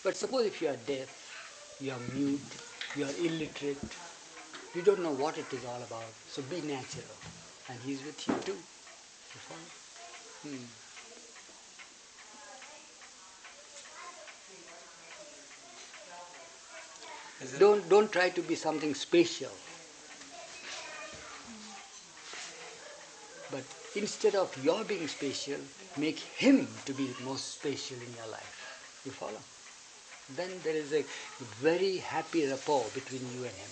But suppose if you are deaf, you are mute, you are illiterate, you don't know what it is all about. So be natural. And he's with you too. You follow? Hmm. Don't try to be something special. But instead of your being special, make him to be most special in your life. You follow? Then there is a very happy rapport between you and him.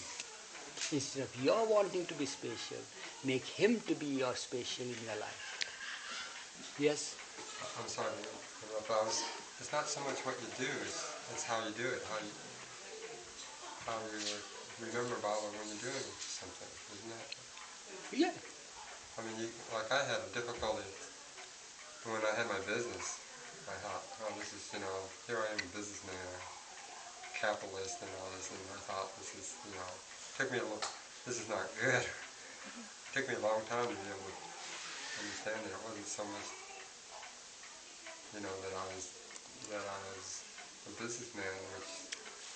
Instead of your wanting to be special, make him to be your special in your life. Yes? I'm sorry to interrupt. It's not so much what you do, it's how you do it, how you remember Baba when you're doing something, isn't it? Yeah. I mean, like I had a difficulty when I had my business. I thought, oh, this is, here I am, a businessman, a capitalist and all this, and I thought this is, this is not good. It took me a long time to be able to understand that it wasn't so much, that I was a businessman, which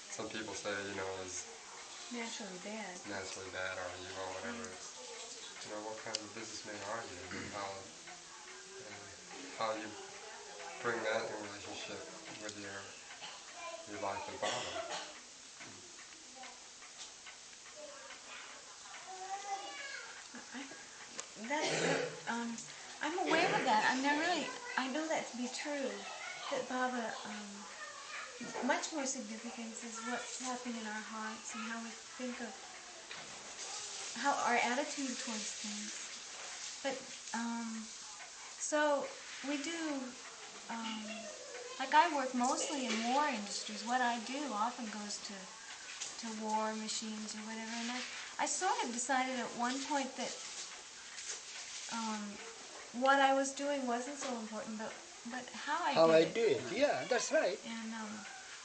some people say, is naturally bad, or evil, whatever. It's, what kind of a businessman are you? And how you bring that in relationship with your life with Baba. I'm aware of that. I know that to be true. That Baba, much more significance is what's happening in our hearts and how we think of, how our attitude towards things. But, so we do, like I work mostly in war industries. What I do often goes to war machines or whatever. And I sort of decided at one point that what I was doing wasn't so important, but how I did it. Yeah, that's right. And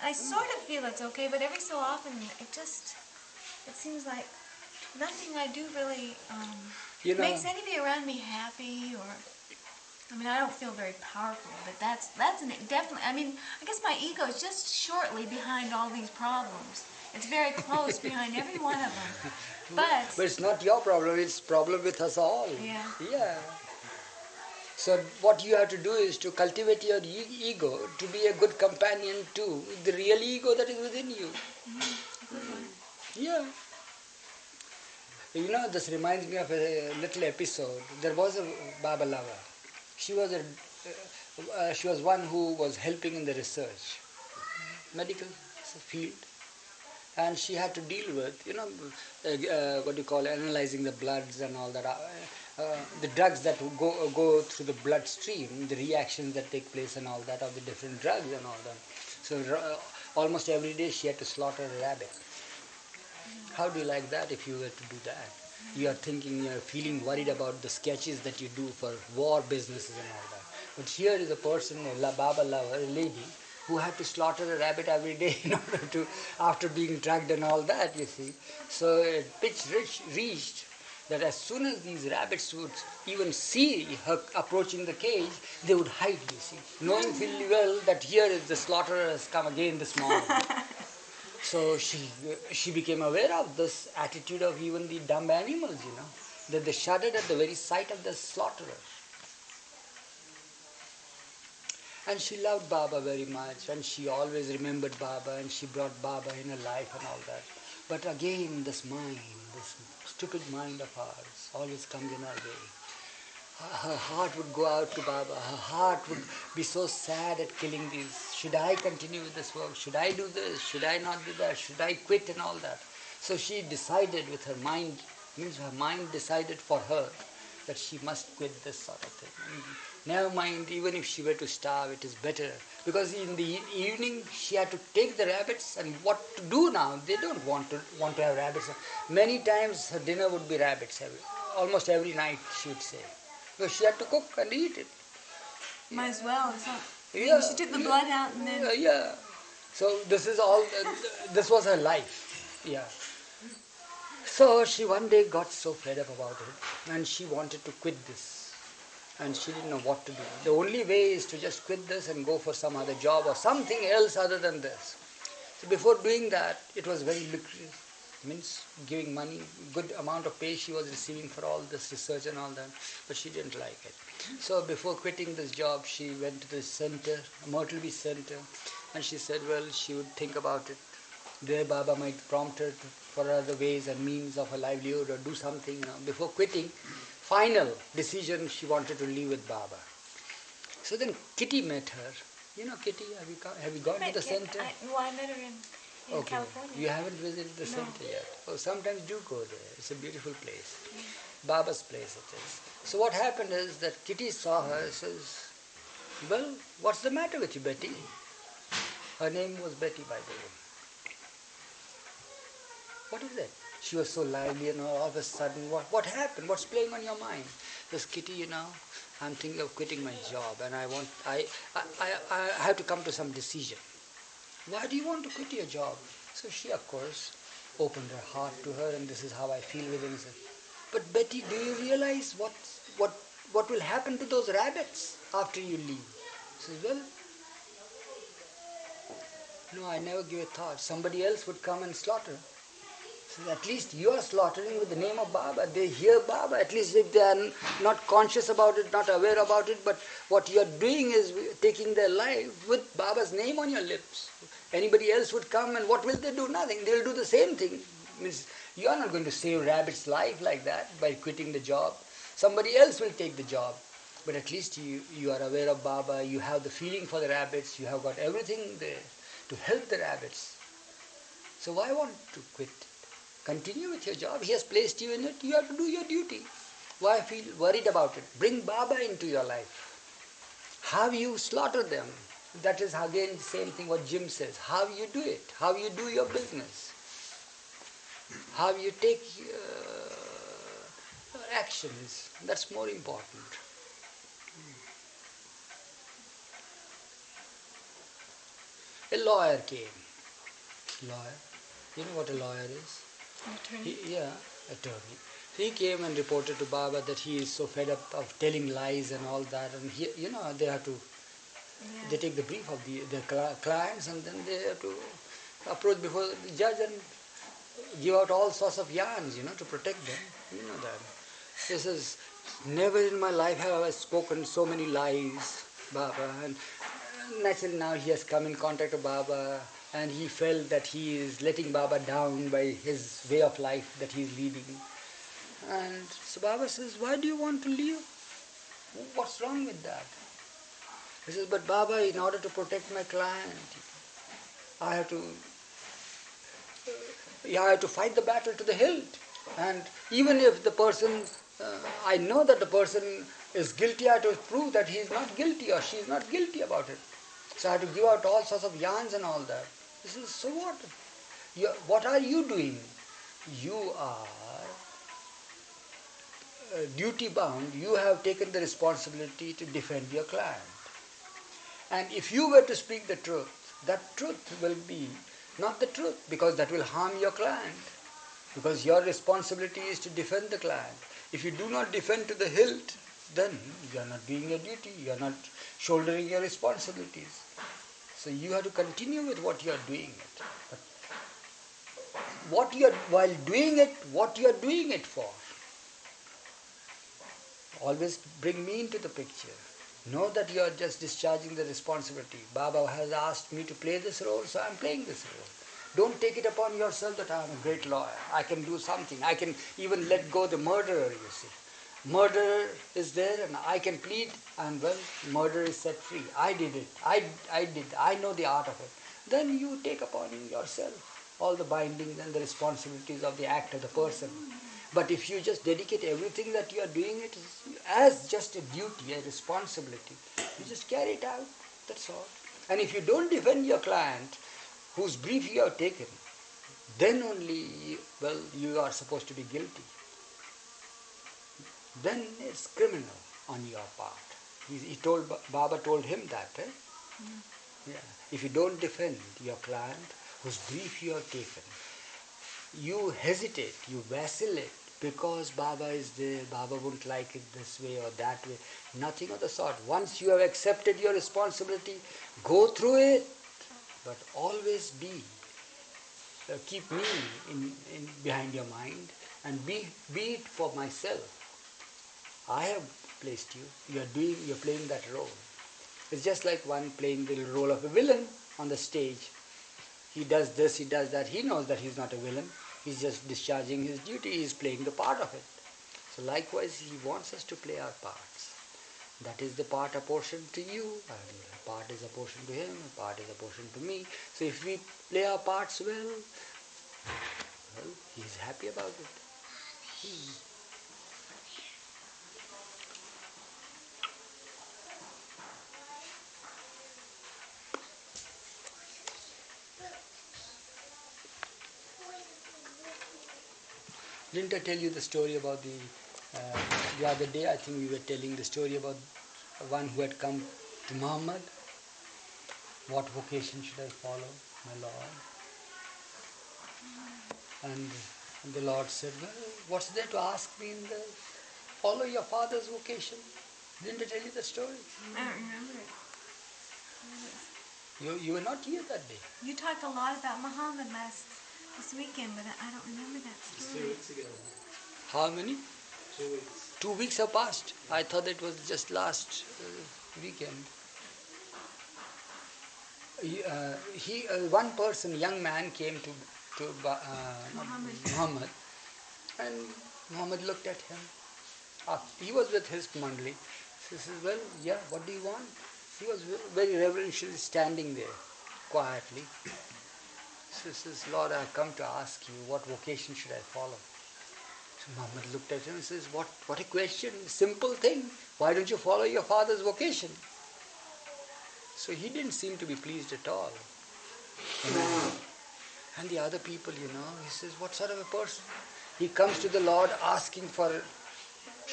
I sort of feel it's okay, but every so often it seems like nothing I do really makes anybody around me happy, or I don't feel very powerful, but that's definitely. I guess my ego is just shortly behind all these problems. It's very close behind every one of them. But it's not your problem, it's problem with us all. Yeah. Yeah. So what you have to do is to cultivate your ego to be a good companion to the real ego that is within you. Yeah. This reminds me of a little episode. There was a Baba lover. She was one who was helping in the research, medical field. And she had to deal with, analyzing the bloods and all that, the drugs that go through the bloodstream, the reactions that take place and all that of the different drugs and all that. So almost every day she had to slaughter a rabbit. How do you like that if you were to do that? You are thinking, you are feeling worried about the sketches that you do for war businesses and all that. But here is a person, a Baba lover, a lady, who had to slaughter a rabbit every day in order to, after being drugged and all that, you see. So a pitch reached that as soon as these rabbits would even see her approaching the cage, they would hide, you see, knowing fully well that here is the slaughterer has come again this morning. So she became aware of this attitude of even the dumb animals, that they shuddered at the very sight of the slaughterer. And she loved Baba very much, and she always remembered Baba, and she brought Baba in her life and all that. But again, this stupid mind of ours, always comes in our way. Her heart would go out to Baba. Her heart would be so sad at killing these. Should I continue with this work? Should I do this? Should I not do that? Should I quit and all that? So she decided with her mind, her mind decided for her that she must quit this sort of thing. And never mind, even if she were to starve, it is better. Because in the evening, she had to take the rabbits, and what to do now? They don't want to have rabbits. Many times her dinner would be rabbits, almost every night, she would say. So she had to cook and eat it. Might as well. Yeah. She took the blood out and then... Yeah. So this is all, this was her life. Yeah. So she one day got so fed up about it and she wanted to quit this. and she didn't know what to do. The only way is to just quit this and go for some other job or something else other than this. So before doing that, it was very lucrative. Means giving money, good amount of pay she was receiving for all this research and all that, but she didn't like it. So before quitting this job, she went to the center, Myrtle Beach Center, and she said, well, she would think about it. There Baba might prompt her for other ways and means of a livelihood or do something. Before quitting, final decision, she wanted to live with Baba. So then Kitty met her. You know Kitty, have you gone to the center? I met her in California. You haven't visited the center yet. Oh, sometimes do go there. It's a beautiful place. Baba's place it is. So what happened is that Kitty saw her and says, well, what's the matter with you, Betty? Her name was Betty, by the way. What is it? She was so lively and all of a sudden, what happened? What's playing on your mind? Says, Kitty, I'm thinking of quitting my job and I have to come to some decision. Why do you want to quit your job? So she, of course, opened her heart to her, and this is how I feel within her. But Betty, do you realize what will happen to those rabbits after you leave? She says, well, no, I never give a thought. Somebody else would come and slaughter. So at least you are slaughtering with the name of Baba. They hear Baba, at least if they are not conscious about it, not aware about it, but what you are doing is taking their life with Baba's name on your lips. Anybody else would come and what will they do? Nothing. They will do the same thing. Means you are not going to save rabbit's life like that by quitting the job. Somebody else will take the job. But at least you are aware of Baba, you have the feeling for the rabbits, you have got everything there to help the rabbits. So why want to quit? Continue with your job. He has placed you in it. You have to do your duty. Why feel worried about it? Bring Baba into your life. How you slaughter them. That is again the same thing what Jim says. How you do it. How you do your business. How you take actions. That's more important. A lawyer came. Lawyer. You know what a lawyer is? Attorney. Attorney. He came and reported to Baba that he is so fed up of telling lies and all that, and they have to. Yeah. They take the brief of the clients, and then they have to approach before the judge and give out all sorts of yarns, to protect them. You know that. He says, never in my life have I spoken so many lies, Baba. And naturally now he has come in contact with Baba, and he felt that he is letting Baba down by his way of life that he is leading. And so Baba says, why do you want to leave? What's wrong with that? He says, but Baba, in order to protect my client, I have to fight the battle to the hilt. And even if the person, I know that the person is guilty, I have to prove that he is not guilty or she is not guilty about it. So I have to give out all sorts of yarns and all that. He says, so what? What are you doing? You are duty bound. You have taken the responsibility to defend your client. And if you were to speak the truth, that truth will be not the truth, because that will harm your client. Because your responsibility is to defend the client. If you do not defend to the hilt, then you are not doing your duty, you are not shouldering your responsibilities. So you have to continue with what you are doing it. But while doing it, what you are doing it for. Always bring me into the picture. Know that you are just discharging the responsibility. Baba has asked me to play this role, so I am playing this role. Don't take it upon yourself that I am a great lawyer. I can do something. I can even let go the murderer, you see. Murderer is there and I can plead, and well, murderer is set free. I did it. I know the art of it. Then you take upon yourself all the bindings and the responsibilities of the act of the person. But if you just dedicate everything that you are doing it as just a duty, a responsibility, you just carry it out, that's all. And if you don't defend your client, whose brief you have taken, then only, you are supposed to be guilty. Then it's criminal on your part. Baba told him that. Yeah. If you don't defend your client, whose brief you have taken, you hesitate, you vacillate, because Baba is there, Baba won't like it this way or that way. Nothing of the sort. Once you have accepted your responsibility, go through it, but always keep me in behind your mind, and be it for myself. I have placed you. You're playing that role. It's just like one playing the role of a villain on the stage. He does this, he does that. He knows that he's not a villain. He's just discharging his duty. He's playing the part of it. So likewise, he wants us to play our parts. That is the part apportioned to you, and a part is apportioned to him, a part is apportioned to me. So if we play our parts well, he's happy about it. Didn't I tell you the story about the other day? I think we were telling the story about one who had come to Muhammad. What vocation should I follow, my Lord? And the Lord said, well, what's there to ask me in this? Follow your father's vocation. Didn't I tell you the story? I don't remember it. You were not here that day. You talked a lot about Muhammad this weekend, but I don't remember that story. 2 weeks ago. How many? 2 weeks. 2 weeks have passed. I thought it was just last weekend. One person, young man, came to Muhammad, and Muhammad looked at him. He was with his Mandali. He says, well, yeah, what do you want? He was very reverentially standing there, quietly. He says, Lord, I have come to ask you, what vocation should I follow? So Muhammad looked at him and says, what a question, simple thing. Why don't you follow your father's vocation? So he didn't seem to be pleased at all. And the other people, he says, what sort of a person? He comes to the Lord asking for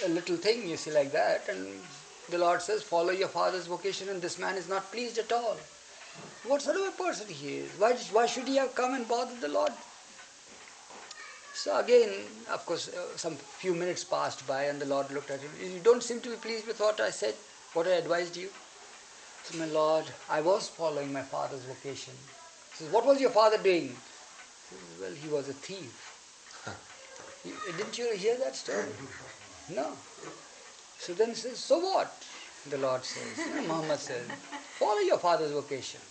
a little thing, like that, and the Lord says, follow your father's vocation, and this man is not pleased at all. What sort of a person he is? Why should he have come and bothered the Lord? So again, of course, some few minutes passed by, and the Lord looked at him. You don't seem to be pleased with what I said, what I advised you. So, my Lord, I was following my father's vocation. He says, what was your father doing? He says, well, he was a thief. Didn't you hear that story? No. So then he says, so what? The Lord says, Muhammad says, follow your father's vocation.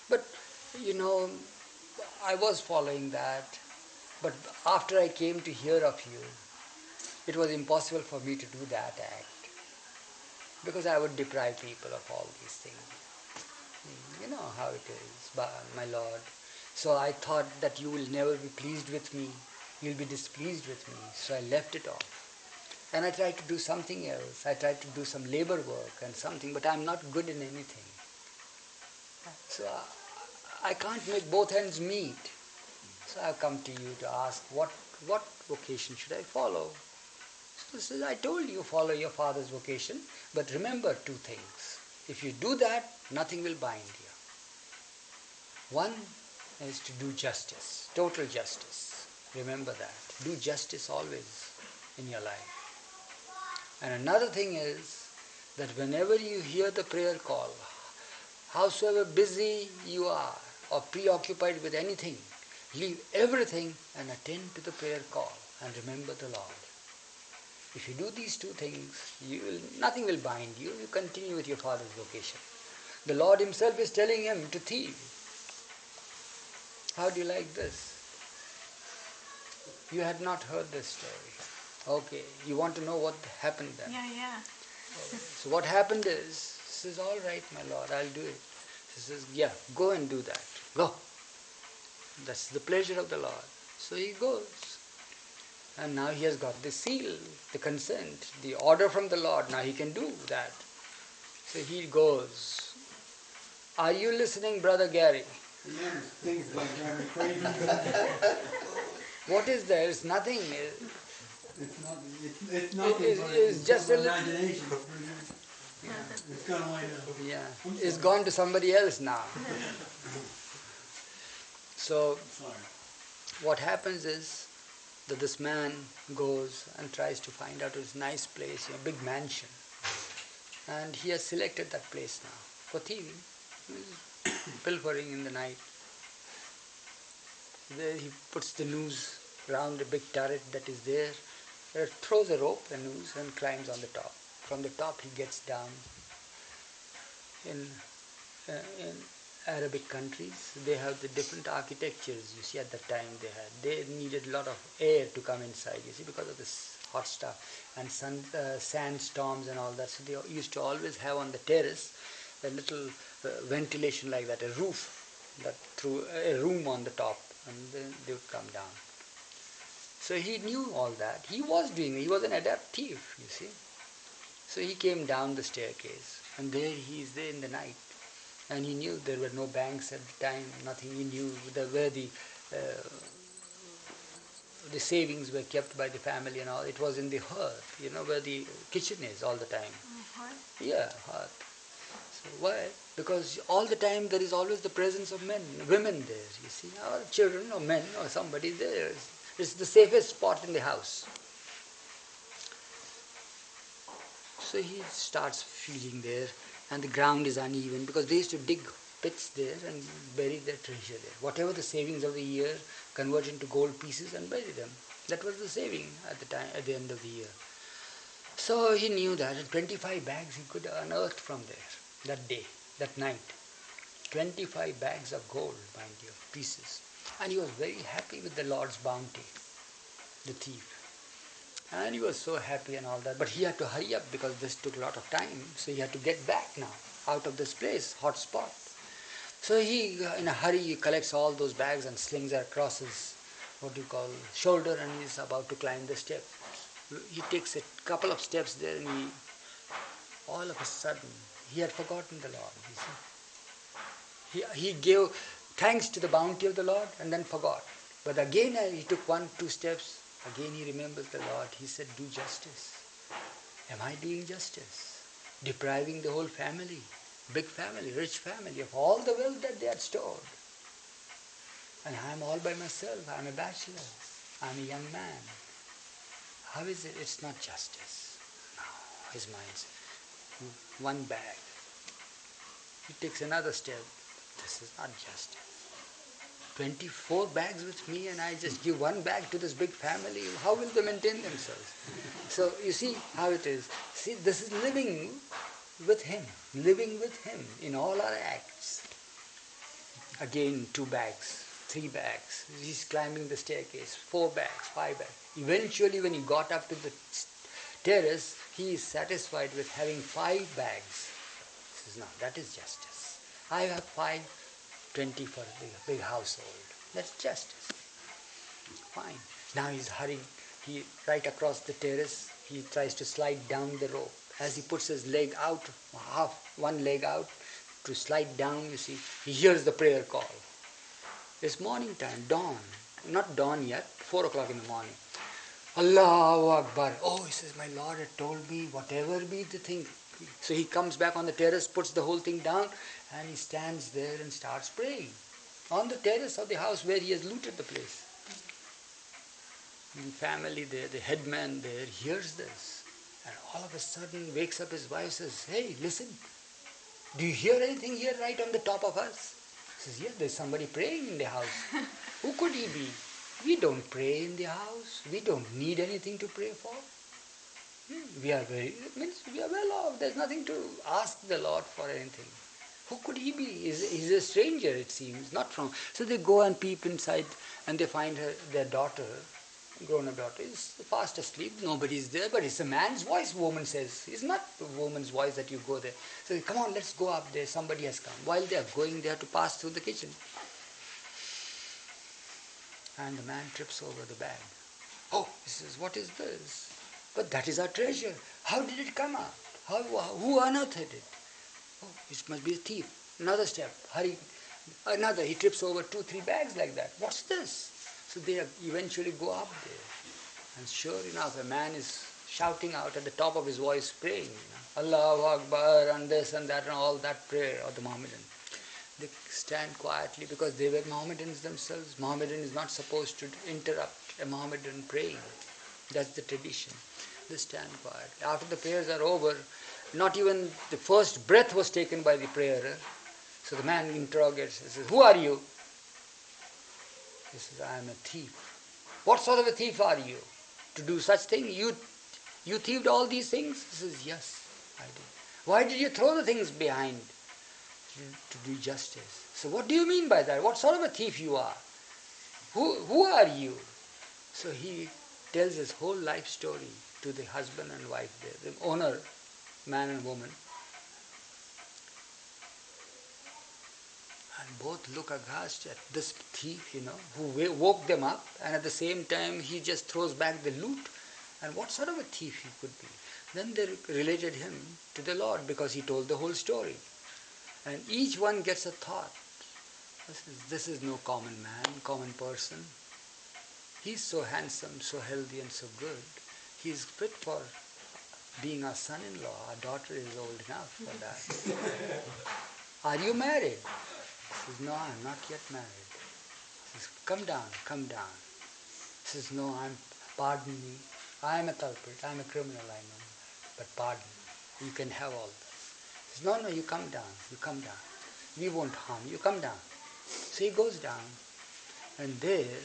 But, I was following that. But after I came to hear of you, it was impossible for me to do that act. Because I would deprive people of all these things. You know how it is, my Lord. So I thought that you will never be pleased with me. You'll be displeased with me. So I left it off. And I tried to do something else. I tried to do some labor work and something, but I'm not good in anything. So I can't make both ends meet. So I've come to you to ask, what vocation should I follow? So I told you, follow your father's vocation, but remember 2 things. If you do that, nothing will bind you. One is to do justice, total justice. Remember that. Do justice always in your life. And another thing is that whenever you hear the prayer call, howsoever busy you are or preoccupied with anything, leave everything and attend to the prayer call and remember the Lord. If you do these 2 things, nothing will bind you. You continue with your father's vocation. The Lord himself is telling him to thieve. How do you like this? You had not heard this story. Okay, you want to know what happened then? Yeah. So what happened is, he says, all right, my Lord, I'll do it. He says, yeah, go and do that. Go. That's the pleasure of the Lord. So he goes. And now he has got the seal, the consent, the order from the Lord. Now he can do that. So he goes. Are you listening, Brother Gary? Yeah, things like driving me crazy. What is there? It's nothing. It's nothing. It's just a little. Imagination. Yeah, it's gone away now. Yeah, it's gone to somebody else now. So, Sorry. what happens is, that this man goes and tries to find out his nice place, a big mansion. And he has selected that place now for thieving. He's pilfering in the night. There he puts the noose round a big turret that is there, throws a rope, a noose, and climbs on the top. From the top he gets down. In Arabic countries, they have the different architectures. You see, at that time they needed a lot of air to come inside. You see, because of this hot stuff and sandstorms and all that. So they used to always have on the terrace a little ventilation like that, a roof that through a room on the top, and then they would come down. So he knew all that. He was an adept thief, you see. So he came down the staircase, and there he is there in the night. And he knew there were no banks at the time, nothing. He knew where the savings were kept by the family and all. It was in the hearth, where the kitchen is all the time. Hearth? Yeah, hearth. So why? Because all the time there is always the presence of women there, you see, or children or men or somebody there. It's the safest spot in the house. So he starts feeling there, and the ground is uneven because they used to dig pits there and bury their treasure there. Whatever the savings of the year, convert into gold pieces and bury them. That was the saving at the end of the year. So he knew that, and 25 bags he could unearth from there that day, that night. 25 bags of gold, mind you, pieces. And he was very happy with the Lord's bounty, the thief. And he was so happy and all that. But he had to hurry up because this took a lot of time. So he had to get back now, out of this place, hot spot. So he, in a hurry, he collects all those bags and slings it across his, shoulder, and he's about to climb the step. He takes a couple of steps there, and all of a sudden, he had forgotten the Lord, you see. He gave thanks to the bounty of the Lord and then forgot. But again he took 1-2 steps, again he remembers the Lord. He said, do justice. Am I doing justice? Depriving the whole family, big family, rich family, of all the wealth that they had stored. And I am all by myself. I am a bachelor. I am a young man. How is it? It's not justice. No, his mind says, one bag. He takes another step. This is not justice. 24 bags with me, and I just give one bag to this big family. How will they maintain themselves? So you see how it is. See, this is living with him in all our acts. Again, 2 bags, 3 bags. He's climbing the staircase, 4 bags, 5 bags. Eventually, when he got up to the terrace, he is satisfied with having 5 bags. He says, no, that is justice. I have 5, 20 for a big household. That's justice. Fine. Now he's hurrying. Right across the terrace, he tries to slide down the rope. As he puts his leg out, one leg out, to slide down, you see, he hears the prayer call. It's morning time, dawn. Not dawn yet, 4 o'clock in the morning. Allahu Akbar. Oh, he says, my Lord had told me, whatever be the thing. So he comes back on the terrace, puts the whole thing down, and he stands there and starts praying. On the terrace of the house where he has looted the place. The family there, the headman there, hears this. And all of a sudden wakes up his wife, says, hey, listen, do you hear anything here right on the top of us? He says, yes, there's somebody praying in the house. Who could he be? We don't pray in the house. We don't need anything to pray for. We are well off. There's nothing to ask the Lord for anything. Who could he be? He's a stranger, it seems, not from. So they go and peep inside, and they find their daughter, grown-up daughter, is fast asleep. Nobody's there, but it's a man's voice, woman says. It's not a woman's voice that you go there. So come on, let's go up there. Somebody has come. While they are going, they have to pass through the kitchen. And the man trips over the bag. Oh, he says, what is this? But that is our treasure. How did it come out? Who unearthed it? Oh, it must be a thief. Another step. Hurry. Another. He trips over 2-3 bags like that. What's this? So they eventually go up there. And sure enough, a man is shouting out at the top of his voice, praying. Allahu Akbar, and this and that, and all that prayer of the Mohammedan. They stand quietly because they were Mohammedans themselves. Mohammedan is not supposed to interrupt a Mohammedan praying. That's the tradition. They stand quiet. After the prayers are over, not even the first breath was taken by the prayer. So the man interrogates, he says, "Who are you?" He says, "I am a thief." "What sort of a thief are you? To do such thing? You thieved all these things?" He says, "Yes, I did." "Why did you throw the things behind?" "To do justice." "So what do you mean by that? What sort of a thief you are? Who are you?" So he tells his whole life story to the husband and wife there, the owner, man and woman. And both look aghast at this thief, who woke them up, and at the same time he just throws back the loot. And what sort of a thief he could be? Then they related him to the Lord because he told the whole story. And each one gets a thought. This is no common man, common person. He's so handsome, so healthy and so good. He's fit for being our son-in-law. Our daughter is old enough for that. "Are you married?" He says, "No, I'm not yet married." He says, Come down. He says, "No, pardon me. I am a culprit, I am a criminal, I know. But pardon, you can have all this." He says, No, you come down. We won't harm you, come down." So he goes down, and there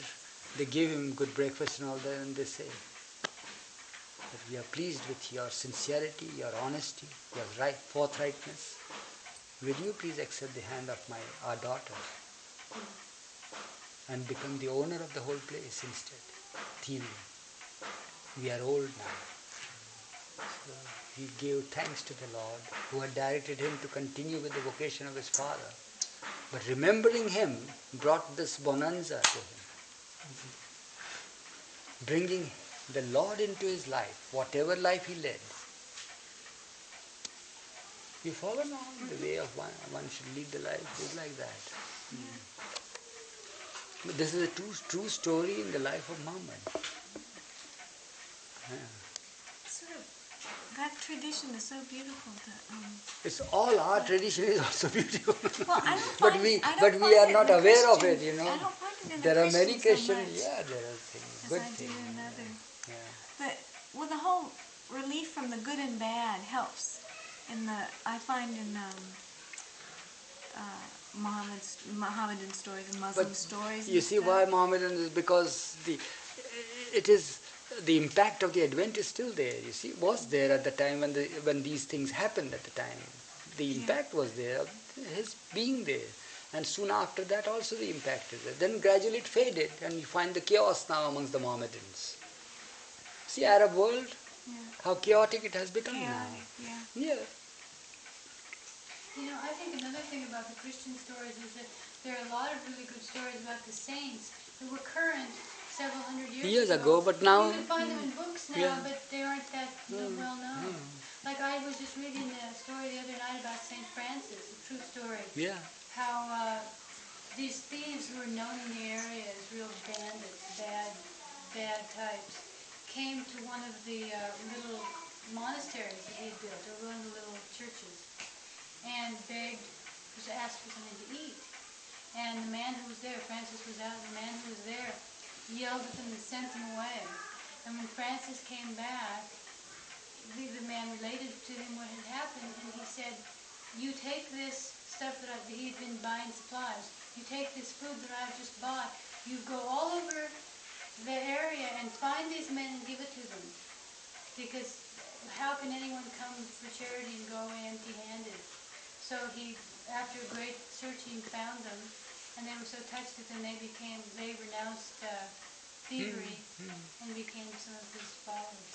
they give him good breakfast and all that, and they say that we are pleased with your sincerity, your honesty, your forthrightness. Will you please accept the hand of our daughter and become the owner of the whole place instead? Thieving. We are old now. So he gave thanks to the Lord who had directed him to continue with the vocation of his father. But remembering him brought this bonanza to him. Bringing the Lord into his life, whatever life he led. You follow now? The way of one should lead the life is like that. But this is a true story in the life of Muhammad. Sort of, that tradition is so beautiful. It's all our tradition is also beautiful. Well, I don't but find, we I don't but find we are it not in the aware of Christian- it, I don't find it in There the are many Christian Christians, so much there are things, as good I do things. in other. Yeah. But well, the whole relief from the good and bad helps. I find in Mohammedan stories and Muslim But stories. you and see stuff. why Mohammedan is because the impact of the Advent is still there. You see, was there at the time when these things happened at the time. The impact was there, his being there. And soon after that also the impact is there. Then gradually it faded and you find the chaos now amongst the Mohammedans. See, Arab world, how chaotic it has become now. Yeah. I think another thing about the Christian stories is that there are a lot of really good stories about the saints that were current several hundred years ago, but now you can find them in books now, but they aren't that well known. Like I was just reading a story the other night about Saint Francis, a true story. Yeah. How these thieves who were known in the area as real bandits, bad types, came to one of the little monasteries that he had built, or one of the little churches, and begged, just asked for something to eat. And the man who was there, Francis was out, the man who was there yelled at them and sent them away. And when Francis came back, the man related to him what had happened, and he said, "You take this stuff that he had been buying supplies, you take this food that I've just bought, you go all over the area and find these men and give it to them. Because how can anyone come for charity and go away empty-handed?" So he, after great searching, found them, and they were so touched that then they renounced thievery and became some of his followers.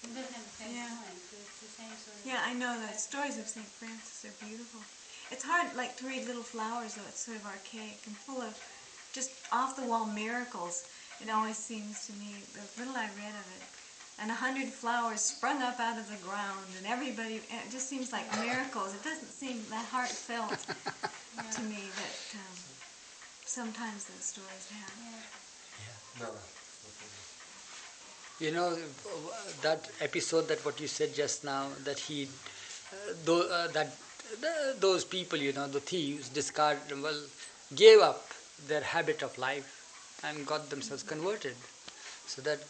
It doesn't have the same point, but it's the same sort of... Yeah, I know that stories of St. Francis are beautiful. It's hard, to read Little Flowers, though. It's sort of archaic and full of just off-the-wall miracles. It always seems to me, the little I read of it, and 100 flowers sprung up out of the ground, and everybody, it just seems like miracles. It doesn't seem that heartfelt to me that sometimes those stories have. No. That episode, that what you said just now, that those people, the thieves, gave up their habit of life and got themselves converted. So that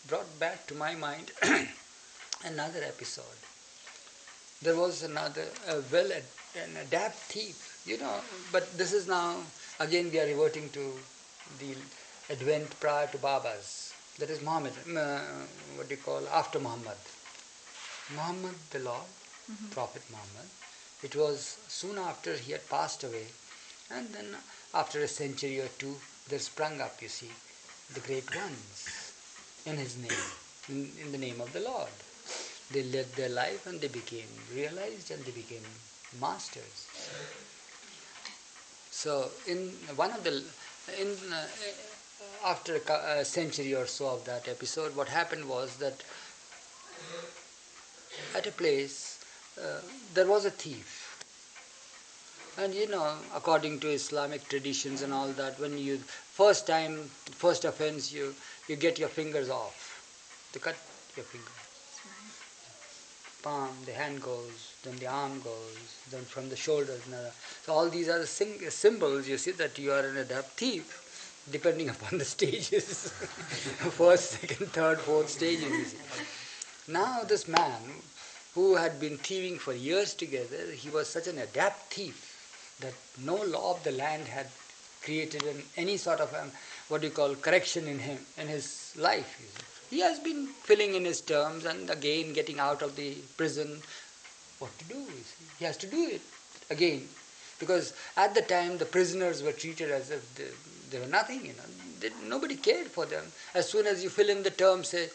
brought back to my mind another episode. There was another an adept thief, but this is now, again we are reverting to the advent prior to Baba's. That is Muhammad, what do you call, after Muhammad. Muhammad the Lord, Prophet Muhammad. It was soon after he had passed away, and then after a century or two, there sprung up, you see, the great ones in his name, in the name of the Lord. They led their life and they became realized and they became masters. So in one of the, after a century or so of that episode, what happened was that at a place there was a thief. And according to Islamic traditions and all that, when you first offense, you get your fingers off. They cut your finger. Palm, the hand goes, then the arm goes, then from the shoulders. So all these are the symbols, you see, that you are an adept thief, depending upon the stages. First, second, third, fourth stages, you see. Now this man, who had been thieving for years together, he was such an adept thief that no law of the land had created any sort of correction in him, in his life. You see. He has been filling in his terms and again getting out of the prison. What to do? You see? He has to do it again. Because at the time the prisoners were treated as if they were nothing. Nobody cared for them. As soon as you fill in the term, say,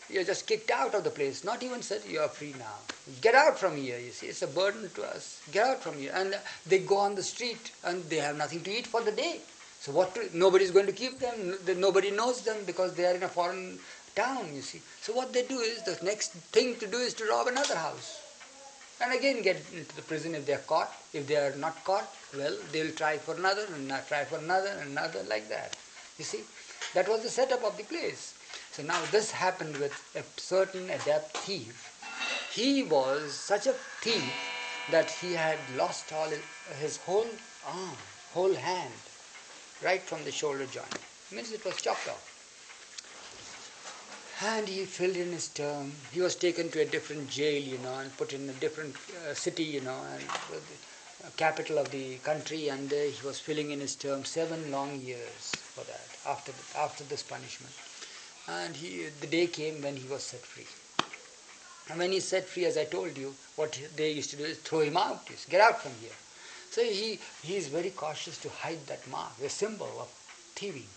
you're just kicked out of the place. Not even said you are free now. Get out from here, you see. It's a burden to us. Get out from here. And they go on the street and they have nothing to eat for the day. So nobody is going to keep them. Nobody knows them because they are in a foreign town, you see. So what they do is, the next thing to do is to rob another house. And again get into the prison if they are caught. If they are not caught, well, they'll try for another and try for another and another, like that. You see, that was the setup of the place. So now this happened with a certain adept thief. He was such a thief that he had lost all his whole arm, whole hand, right from the shoulder joint. Means it was chopped off. And he filled in his term. He was taken to a different jail, and put in a different city, and the capital of the country, and there he was filling in his term 7 long years for that, after this punishment. And the day came when he was set free. And when he's set free, as I told you, what they used to do is throw him out. Get out from here. So he is very cautious to hide that mark, the symbol of thieving.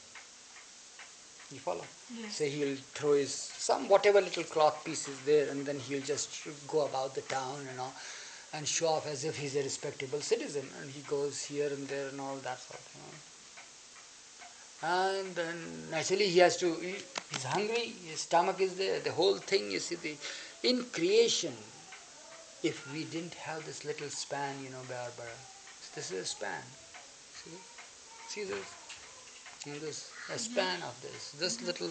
You follow? Yes. So he'll throw whatever little cloth piece is there, and then he'll just go about the town, and show off as if he's a respectable citizen. And he goes here and there and all that sort of. And then naturally he's hungry, his stomach is there, the whole thing, you see, in creation, if we didn't have this little span, Barbara, this is a span, see this? And this, a span of this little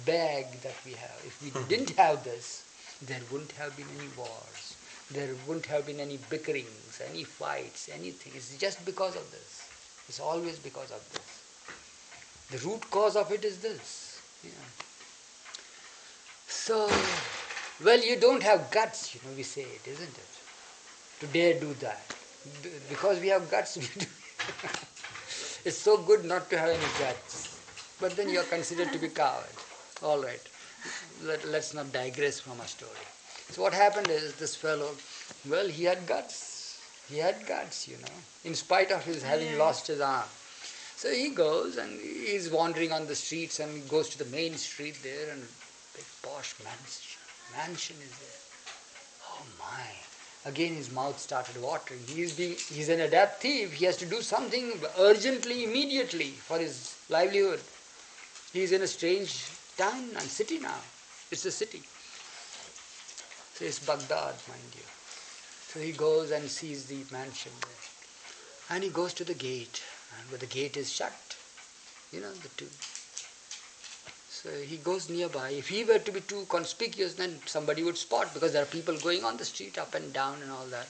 bag that we have. If we didn't have this, there wouldn't have been any wars, there wouldn't have been any bickerings, any fights, anything. It's just because of this. It's always because of this. The root cause of it is this. So, well, you don't have guts, we say it, isn't it? To dare do that. Because we have guts, we do it. It's so good not to have any guts. But then you are considered to be coward. All right. Let's not digress from our story. So what happened is, this fellow, well, he had guts. He had guts, in spite of his having lost his arm. So he goes and he's wandering on the streets and he goes to the main street there, and a big posh mansion is there. Oh my. Again his mouth started watering. He's an adept thief. He has to do something urgently, immediately for his livelihood. He's in a strange town and city now. It's a city. So it's Baghdad, mind you. So he goes and sees the mansion there. And he goes to the gate. But the gate is shut, the two. So he goes nearby. If he were to be too conspicuous, then somebody would spot, because there are people going on the street up and down and all that.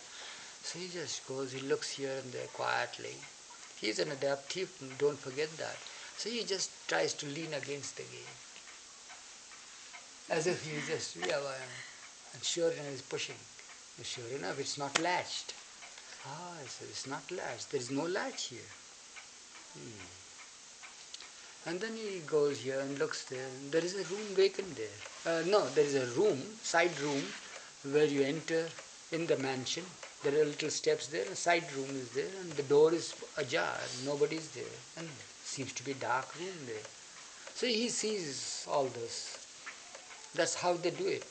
So he just goes, he looks here and there quietly. He's an adept thief, don't forget that. So he just tries to lean against the gate, as if he just, and sure enough he's pushing. And sure enough, it's not latched. I said, it's not latched. There is no latch here. And then he goes here and looks there. And there is a room vacant there. No, there is a room, side room, where you enter in the mansion. There are little steps there. A side room is there, and the door is ajar. Nobody is there, and seems to be a dark room there. So he sees all this. That's how they do it.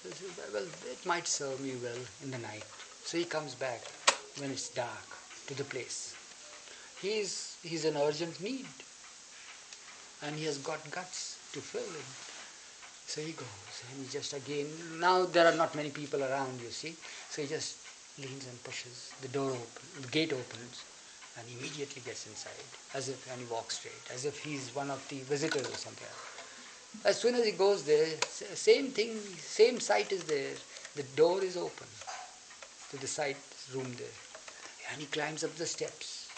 So he says, well, it might serve me well in the night. So he comes back when it's dark to the place. He's an urgent need, and he has got guts to fill it. So he goes, and he just again, now there are not many people around, you see, so he just leans and pushes, the door open, the gate opens, and immediately gets inside, as if, and he walks straight, as if he's one of the visitors or something. As soon as he goes there, same thing, same sight is there, the door is open to the side room there, and he climbs up the steps,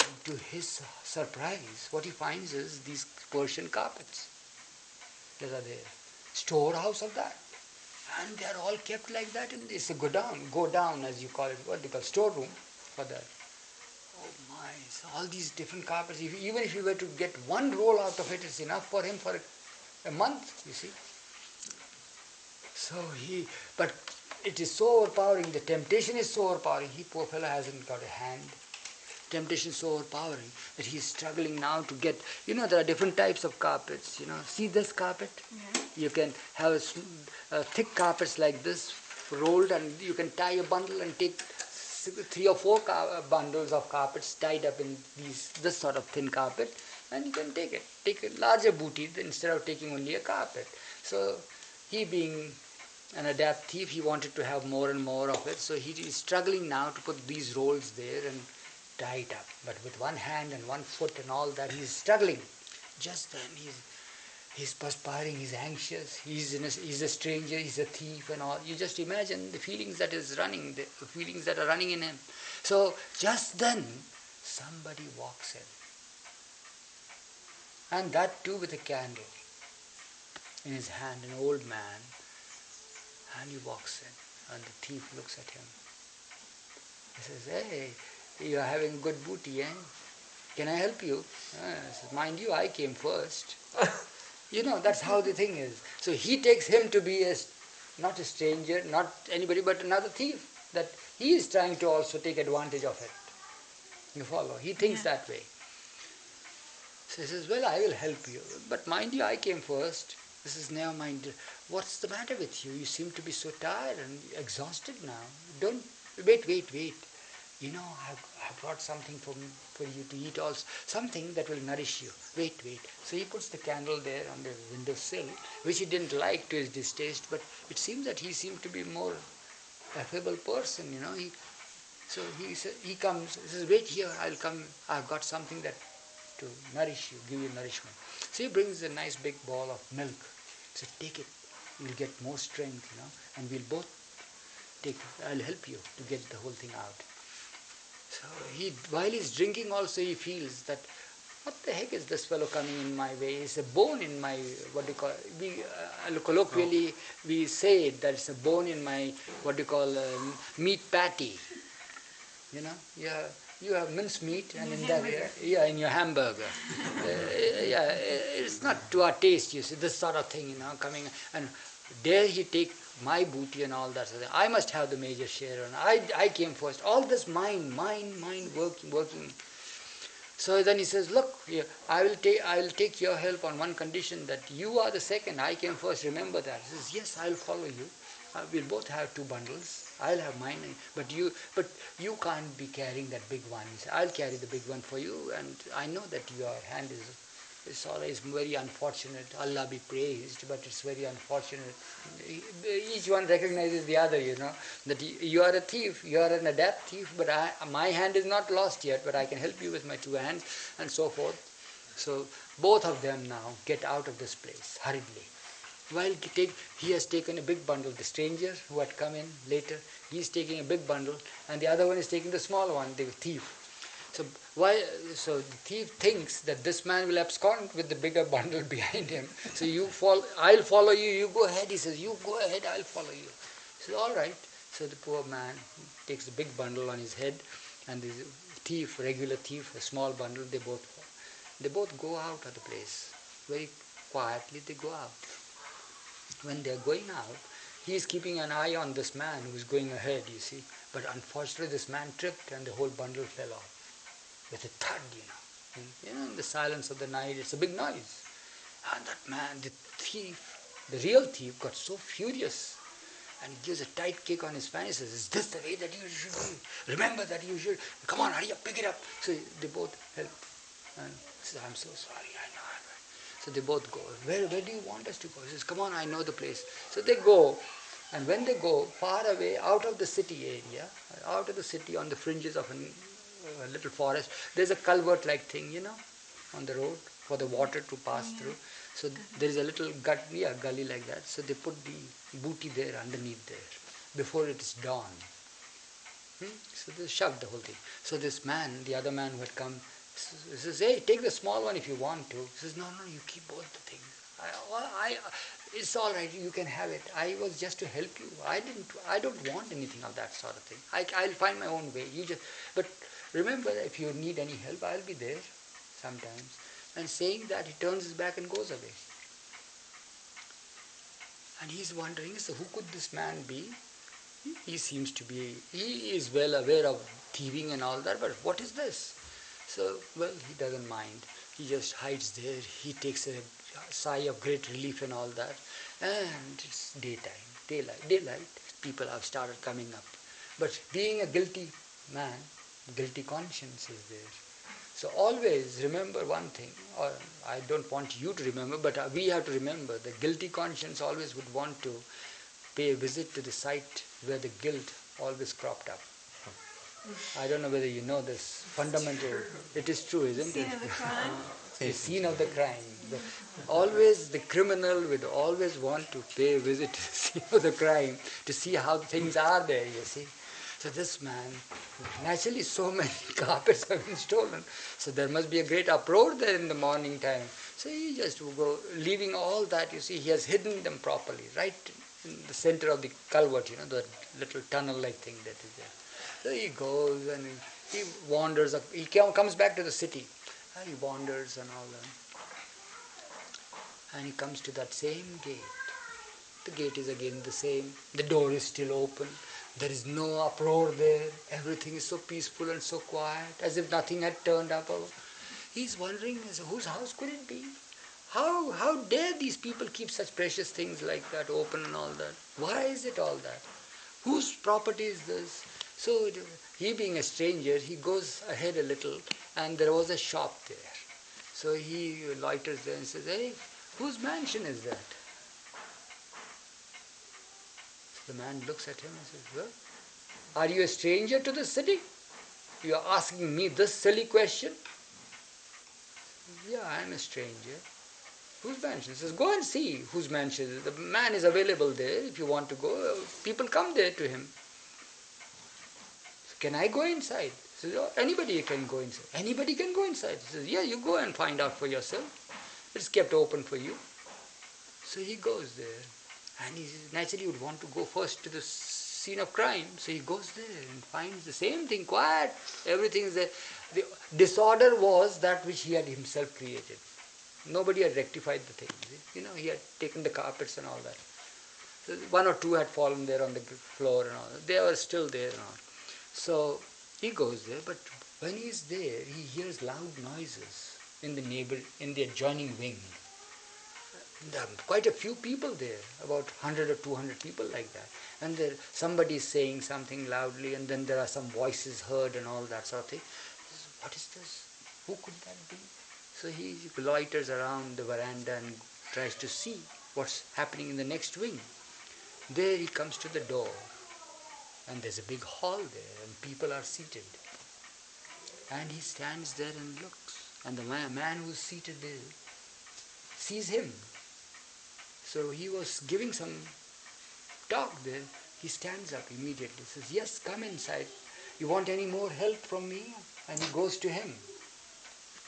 and to his surprise, what he finds is these Persian carpets that are there, storehouse of that, and they are all kept like that. And it's a go down as you call it, what they call storeroom for that. Oh my! So all these different carpets. Even if you were to get one roll out of it, it's enough for him for a month. You see. So but it is so overpowering. The temptation is so overpowering. He, poor fellow, hasn't got a hand. Temptation is so overpowering that he is struggling now to get, there are different types of carpets, See this carpet? Yeah. You can have thick carpets like this rolled, and you can tie a bundle and take 3 or 4 bundles of carpets tied up in this sort of thin carpet, and you can take a larger booty instead of taking only a carpet. So he, being an adept thief, he wanted to have more and more of it, so he is struggling now to put these rolls there and tie it up, but with one hand and one foot and all that, he's struggling. Just then he's perspiring, he's anxious, he's a stranger, he's a thief and all. You just imagine the feelings that are running in him. So just then somebody walks in, and that too with a candle in his hand, an old man, and he walks in, and the thief looks at him. He says, hey, you are having good booty, eh? Can I help you? Says, mind you, I came first. That's how the thing is. So he takes him to be not a stranger, not anybody, but another thief. That he is trying to also take advantage of it. You follow? He thinks that way. So he says, well, I will help you. But mind you, I came first. This is never mind. What's the matter with you? You seem to be so tired and exhausted now. Don't, wait. I've brought something for you to eat also. Something that will nourish you. Wait. So he puts the candle there on the windowsill, which he didn't like to his distaste, but it seems that he seemed to be a more affable person, So he comes, he says, wait here, I'll come, I've got something that to nourish you, give you nourishment. So he brings a nice big ball of milk. So take it, you'll get more strength, and we'll both take it. I'll help you to get the whole thing out. So while he's drinking also, he feels that, what the heck is this fellow coming in my way? It's a bone in my, colloquially we say that it's a bone in my, meat patty. You have minced meat and in your hamburger. It's not to our taste, you see, this sort of thing, coming, and dare he take my booty and all that sort of thing. I must have the major share, and I came first. All this mind working. So then he says, look, I will take your help on one condition, that you are the second, I came first, remember that. He says, yes, I'll follow you. We'll both have 2 bundles. I'll have mine, but you can't be carrying that big one. He said, I'll carry the big one for you, and I know that your hand is always very unfortunate. Allah be praised, but it's very unfortunate. Each one recognizes the other, that you are a thief, you are an adept thief, but my hand is not lost yet, but I can help you with my 2 hands, and so forth. So both of them now get out of this place hurriedly. While he has taken a big bundle, the stranger who had come in later, he is taking a big bundle, and the other one is taking the small one, the thief. So why? So the thief thinks that this man will abscond with the bigger bundle behind him. So I'll follow you. You go ahead. He says, you go ahead. I'll follow you. He says, all right. So the poor man takes the big bundle on his head, and the thief, regular thief, a small bundle. They both go out of the place very quietly. They go out. When they are going out, he is keeping an eye on this man who is going ahead. You see, but unfortunately, this man tripped, and the whole bundle fell off. With a thud, in the silence of the night, it's a big noise. And that man, the thief, the real thief, got so furious, and he gives a tight kick on his pants. He says, is this the way that you should do? Remember that you should, come on, hurry up, pick it up. So they both help. And he says, I'm so sorry, I know. So they both go. Where do you want us to go? He says, come on, I know the place. So they go, and when they go far away, out of the city area, out of the city on the fringes of a little forest, there's a culvert-like thing, on the road for the water to pass through. So there is a little gully like that. So they put the booty there, underneath there, before it is dawn. So they shoved the whole thing. So this man, the other man who had come, says, hey, take the small one if you want to. He says, no, you keep both the things. It's all right, you can have it. I was just to help you. I don't want anything of that sort of thing. I'll find my own way. But remember, if you need any help, I'll be there sometimes. And saying that, he turns his back and goes away. And he's wondering, so who could this man be? He is well aware of thieving and all that, but what is this? So, he doesn't mind. He just hides there. He takes a sigh of great relief and all that. And it's daylight. People have started coming up. But being a guilty man, guilty conscience is there. So always remember one thing, or I don't want you to remember, but we have to remember, the guilty conscience always would want to pay a visit to the site where the guilt always cropped up. I don't know whether you know this fundamental. It is true, isn't it? Scene of the crime. The scene of the crime. Always the criminal would always want to pay a visit to the scene of the crime to see how things are there, you see. So this man, naturally so many carpets have been stolen. So there must be a great uproar there in the morning time. So he just will go, leaving all that, you see, he has hidden them properly, right in the center of the culvert, the little tunnel-like thing that is there. So he goes and he wanders, he comes back to the city. He wanders and all that. And he comes to that same gate. The gate is again the same. The door is still open. There is no uproar there. Everything is so peaceful and so quiet, as if nothing had turned up. He's wondering, whose house could it be? How dare these people keep such precious things like that open and all that? Why is it all that? Whose property is this? So he being a stranger, he goes ahead a little, and there was a shop there. So he loiters there and says, hey, whose mansion is that? So the man looks at him and says, well, are you a stranger to the city? You are asking me this silly question? Yeah, I am a stranger. Whose mansion? He says, go and see whose mansion is. The man is available there. If you want to go, people come there to him. So, can I go inside? He says, oh, anybody can go inside. Anybody can go inside. He says, yeah, you go and find out for yourself. It's kept open for you. So he goes there. And he naturally would want to go first to the scene of crime. So he goes there and finds the same thing, quiet. Everything is there. The disorder was that which he had himself created. Nobody had rectified the thing. He had taken the carpets and all that. So one or two had fallen there on the floor and all that. They were still there and all. So he goes there, but when he is there, he hears loud noises in the adjoining wing. There are quite a few people there, about 100 or 200 people like that. And somebody is saying something loudly, and then there are some voices heard and all that sort of thing. He says, what is this? Who could that be? So he loiters around the veranda and tries to see what's happening in the next wing. There he comes to the door, and there's a big hall there, and people are seated. And he stands there and looks, and the man who's seated there sees him. So he was giving some talk there. He stands up immediately, says, yes, come inside. You want any more help from me? And he goes to him.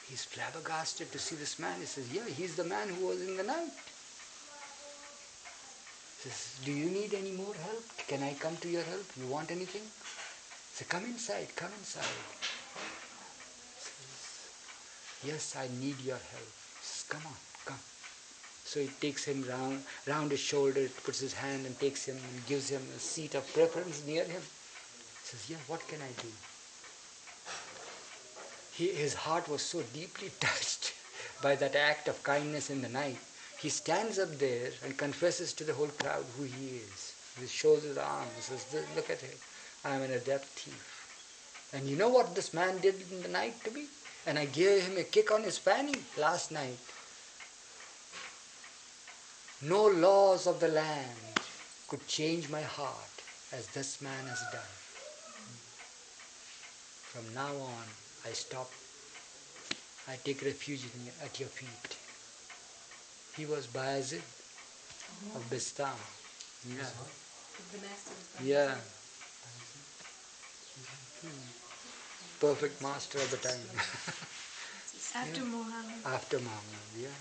He's flabbergasted to see this man. He says, yeah, he's the man who was in the night. He says, do you need any more help? Can I come to your help? You want anything? He says, come inside, come inside. He says, yes, I need your help. He says, come on, come. So he takes him round his shoulder, puts his hand and takes him and gives him a seat of preference near him. He says, yeah, what can I do? His heart was so deeply touched by that act of kindness in the night. He stands up there and confesses to the whole crowd who he is. He shows his arms. He says, look at him. I am an adept thief. And you know what this man did in the night to me? And I gave him a kick on his fanny last night. No laws of the land could change my heart as this man has done. From now on, I stop. I take refuge at your feet. He was Bayezid of Bistam. Yeah. Yeah. Perfect master of the time. After Muhammad. After Muhammad, yeah.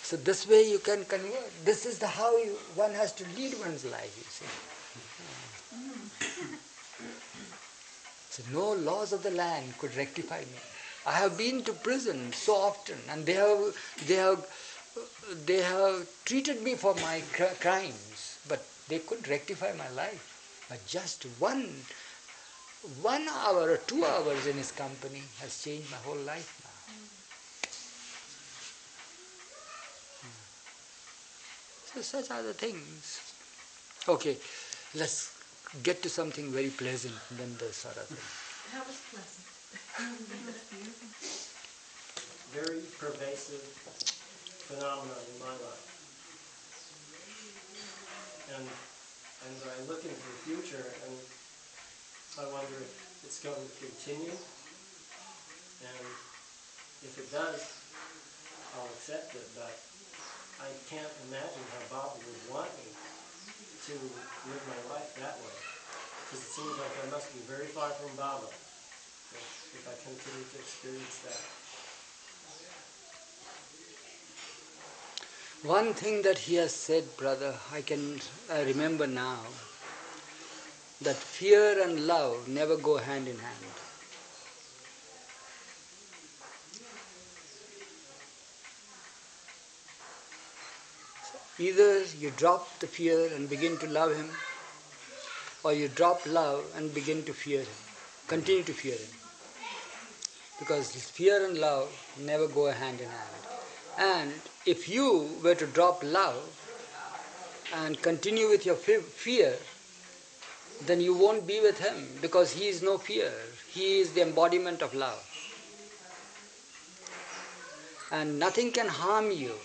So this way you can convert. This is how one has to lead one's life, you see. So no laws of the land could rectify me. I have been to prison so often, and they have treated me for my crimes, but they couldn't rectify my life. But just 1 hour or 2 hours in his company has changed my whole life now. So such are the things. Okay, let's get to something very pleasant than this sort of thing. That was pleasant. Very pervasive phenomenon in my life. And I look into the future and I wonder if it's going to continue. And if it does, I'll accept it. But I can't imagine how Baba would want me to live my life that way. Because it seems like I must be very far from Baba if I continue to experience that. One thing that he has said, brother, I remember now, that fear and love never go hand in hand. Either you drop the fear and begin to love him, or you drop love and begin to fear him, continue to fear him. Because fear and love never go hand in hand. And if you were to drop love and continue with your fear, then you won't be with him, because he is no fear. He is the embodiment of love. And nothing can harm you,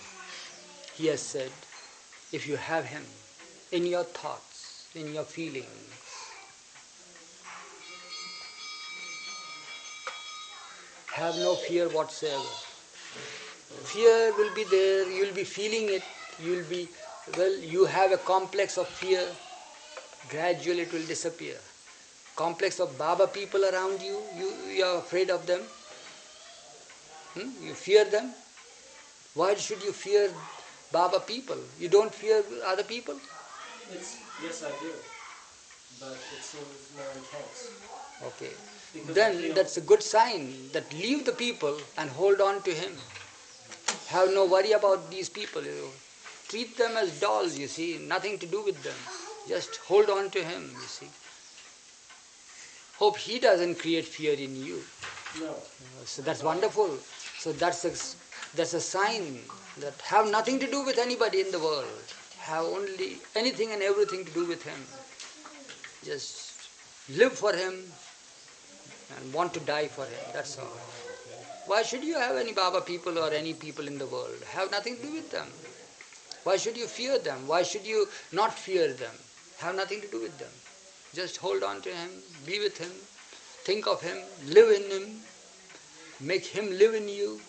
he has said, if you have him in your thoughts, in your feelings. Have no fear whatsoever. Fear will be there, you will be feeling it, you have a complex of fear, gradually it will disappear. Complex of Baba people around you, you are afraid of them. You fear them. Why should you fear Baba people? You don't fear other people? Yes, I do. But it seems more intense. Okay. Because Then that's a good sign that leave the people and hold on to him. Have no worry about these people. Treat them as dolls, you see, nothing to do with them. Just hold on to him, you see. Hope he doesn't create fear in you. No. So that's wonderful. So that's a sign that have nothing to do with anybody in the world. Have only anything and everything to do with him. Just live for him and want to die for him. That's all. Why should you have any Baba people or any people in the world? Have nothing to do with them. Why should you fear them? Why should you not fear them? Have nothing to do with them. Just hold on to him, be with him, think of him, live in him, make him live in you.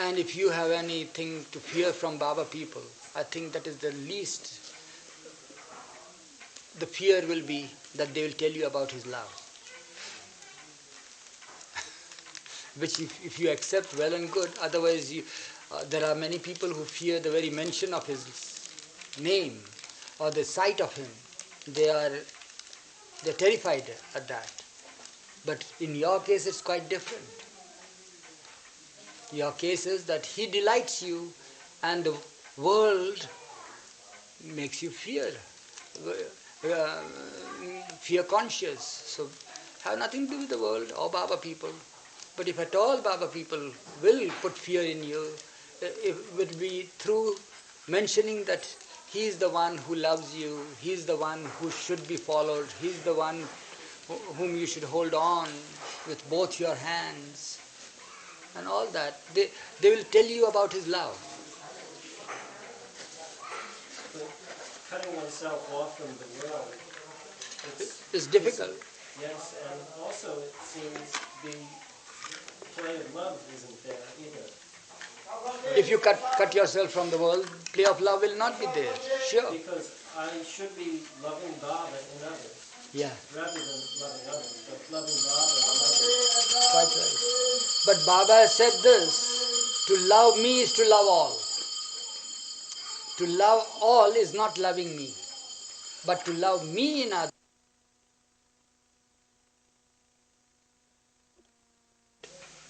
And if you have anything to fear from Baba people, I think that is the least. The fear will be that they will tell you about his love. Which if you accept, well and good. Otherwise, there are many people who fear the very mention of his name or the sight of him. They're terrified at that. But in your case, it's quite different. Your case is that he delights you, and the world makes you fear conscious. So have nothing to do with the world or Baba people. But if at all Baba people will put fear in you, it would be through mentioning that he is the one who loves you, he is the one who should be followed, he is the one whom you should hold on with both your hands, and all that. They will tell you about his love. But cutting oneself off from the world, it's difficult. Yes, and also it seems the play of love isn't there either. If you cut yourself from the world, play of love will not be there. Sure. Because I should be loving Baba in others. Yeah. Rather than loving others, but loving Baba in others. Quite right. But Baba has said this, to love me is to love all. To love all is not loving me. But to love me in others.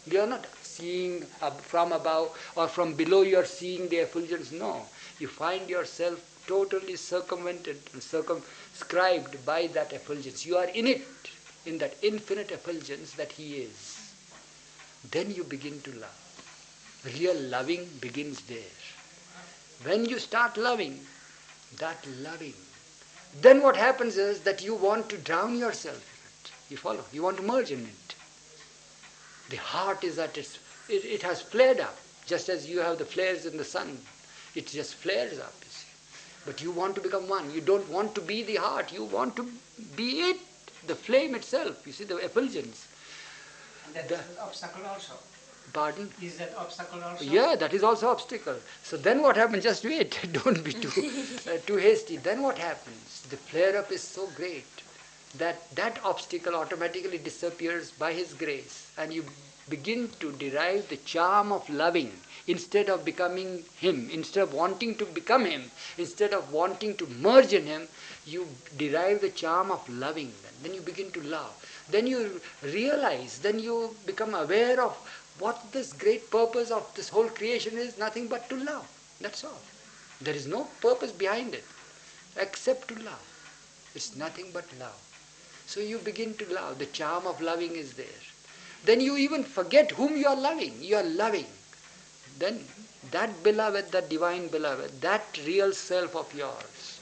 You are not seeing from above or from below you are seeing the effulgence. No. You find yourself totally circumvented and circumscribed by that effulgence. You are in it, in that infinite effulgence that he is. Then you begin to love. Real loving begins there. When you start loving, then what happens is that you want to drown yourself in it. You follow? You want to merge in it. The heart is at it has flared up, just as you have the flares in the sun. It just flares up, you see. But you want to become one. You don't want to be the heart. You want to be it, the flame itself. You see, the effulgence. And that is an obstacle also. Pardon? Is that obstacle also? Yeah, that is also obstacle. So then what happens? Just wait. Don't be too hasty. Then what happens? The flare-up is so great that obstacle automatically disappears by his grace, and you begin to derive the charm of loving instead of becoming him, instead of wanting to become him, instead of wanting to merge in him. You derive the charm of loving. Then you begin to love. Then you realize, then you become aware of what this great purpose of this whole creation is, nothing but to love. That's all. There is no purpose behind it except to love. It's nothing but love. So you begin to love. The charm of loving is there. Then you even forget whom you are loving. You are loving. Then that beloved, that divine beloved, that real self of yours